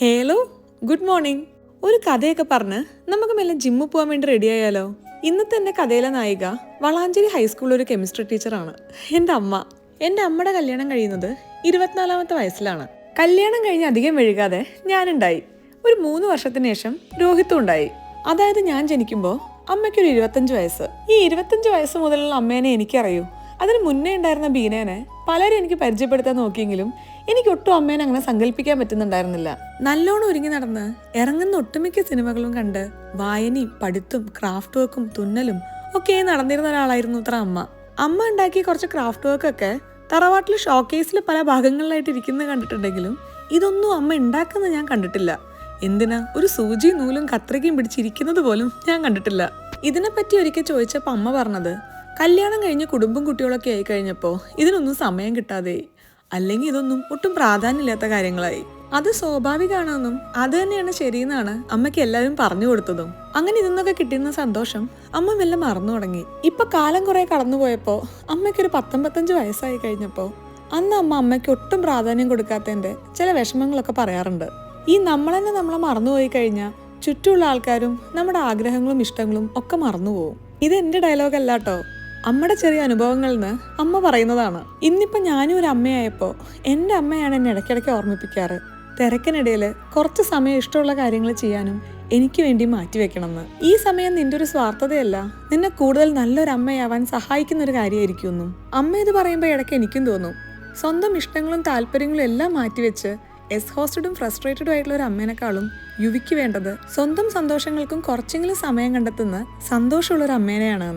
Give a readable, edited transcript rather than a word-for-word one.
Hello, good morning. ഒരു കഥയൊക്കെ പറഞ്ഞ് നമുക്ക് മെല്ലെ ജിമ്മിൽ പോകാൻ വേണ്ടി റെഡി ആയാലോ? ഇന്നത്തെ എൻ്റെ കഥയിലെ നായിക വളാഞ്ചേരി ഹൈസ്കൂളിൽ ഒരു കെമിസ്ട്രി ടീച്ചറാണ്. എൻ്റെ അമ്മ. എൻ്റെ അമ്മയുടെ കല്യാണം കഴിയുന്നത് 24-ാമത്തെ വയസ്സിലാണ്. കല്യാണം കഴിഞ്ഞ് അധികം വൈകാതെ ഞാനുണ്ടായി. ഒരു 3 വർഷത്തിന് ശേഷം രോഹിത്തും ഉണ്ടായി. അതായത് ഞാൻ ജനിക്കുമ്പോൾ അമ്മയ്ക്കൊരു 25 വയസ്സ്. ഈ 25 വയസ്സ് മുതലുള്ള അമ്മേനെ എനിക്കറിയൂ. അതിന് മുന്നേ ഉണ്ടായിരുന്ന ബീനേനെ പലരും എനിക്ക് പരിചയപ്പെടുത്താൻ നോക്കിയെങ്കിലും എനിക്ക് ഒട്ടും അമ്മേനെ അങ്ങനെ സങ്കല്പിക്കാൻ പറ്റുന്നുണ്ടായിരുന്നില്ല. നല്ലോണം ഒരുങ്ങി നടന്ന് ഇറങ്ങുന്ന ഒട്ടുമിക്ക സിനിമകളും കണ്ട് വായനയും പഠിത്തും ക്രാഫ്റ്റ് വർക്കും തുന്നലും ഒക്കെ നടന്നിരുന്ന ഒരാളായിരുന്നു അത്ര അമ്മ. അമ്മ ഉണ്ടാക്കിയ കുറച്ച് ക്രാഫ്റ്റ് വർക്കൊക്കെ തറവാട്ടിൽ ഷോക്കേസിൽ പല ഭാഗങ്ങളിലായിട്ട് ഇരിക്കുന്നത് കണ്ടിട്ടുണ്ടെങ്കിലും ഇതൊന്നും അമ്മ ഉണ്ടാക്കുന്നത് ഞാൻ കണ്ടിട്ടില്ല. എന്തിനാ ഒരു സൂചിയും നൂലും കത്രികയും പിടിച്ചിരിക്കുന്നത് പോലും ഞാൻ കണ്ടിട്ടില്ല. ഇതിനെപ്പറ്റി ഒരിക്കൽ ചോദിച്ചപ്പോൾ അമ്മ പറഞ്ഞത്, കല്യാണം കഴിഞ്ഞ് കുടുംബം കുട്ടികളൊക്കെ ആയി കഴിഞ്ഞപ്പോൾ ഇതിനൊന്നും സമയം കിട്ടാതെ, അല്ലെങ്കിൽ ഇതൊന്നും ഒട്ടും പ്രാധാന്യമില്ലാത്ത കാര്യങ്ങളായി. അത് സ്വാഭാവികമാണെന്നും അത് തന്നെയാണ് ശരിയെന്നാണ് അമ്മയ്ക്ക് എല്ലാവരും പറഞ്ഞു കൊടുത്തതും. അങ്ങനെ ഇതിന്നൊക്കെ കിട്ടുന്ന സന്തോഷം അമ്മ മെല്ലെ മറന്നു തുടങ്ങി. ഇപ്പൊ കാലം കുറെ കടന്നുപോയപ്പോൾ അമ്മയ്ക്കൊരു 19 വയസ്സായി കഴിഞ്ഞപ്പോൾ അന്ന് അമ്മയ്ക്ക് ഒട്ടും പ്രാധാന്യം കൊടുക്കാത്തതിന്റെ ചില വിഷമങ്ങളൊക്കെ പറയാറുണ്ട്. ഈ നമ്മൾ തന്നെ നമ്മളെ മറന്നുപോയി കഴിഞ്ഞാൽ ചുറ്റുമുള്ള ആൾക്കാരും നമ്മുടെ ആഗ്രഹങ്ങളും ഇഷ്ടങ്ങളും ഒക്കെ മറന്നുപോകും. ഇത് എന്റെ ഡയലോഗ് അല്ല കേട്ടോ, അമ്മയുടെ ചെറിയ അനുഭവങ്ങളിൽ നിന്ന് അമ്മ പറയുന്നതാണ്. ഇന്നിപ്പോ ഞാനും ഒരു അമ്മയായപ്പോ എൻ്റെ അമ്മയാണ് എന്നെ ഇടയ്ക്കിടയ്ക്ക് ഓർമ്മിപ്പിക്കാറ്, തിരക്കിനിടയിൽ കുറച്ച് സമയം ഇഷ്ടമുള്ള കാര്യങ്ങൾ ചെയ്യാനും എനിക്ക് വേണ്ടി മാറ്റിവെക്കണമെന്ന്. ഈ സമയം നിന്റെ ഒരു സ്വാർത്ഥതയല്ല, നിന്നെ കൂടുതൽ നല്ലൊരു അമ്മയാവാൻ സഹായിക്കുന്ന ഒരു കാര്യമായിരിക്കുമെന്നും അമ്മ ഇത് പറയുമ്പോൾ ഇടയ്ക്ക് എനിക്കും തോന്നും. സ്വന്തം ഇഷ്ടങ്ങളും താല്പര്യങ്ങളും എല്ലാം മാറ്റിവെച്ച് എക്സ്ഹോസ്റ്റഡും ഫ്രസ്ട്രേറ്റഡും ആയിട്ടുള്ള ഒരു അമ്മേനേക്കാളും യുവിക്ക് വേണ്ടത് സ്വന്തം സന്തോഷങ്ങൾക്കും കുറച്ചെങ്കിലും സമയം കണ്ടെത്തുന്ന സന്തോഷമുള്ള ഒരു അമ്മേനെയാണ്.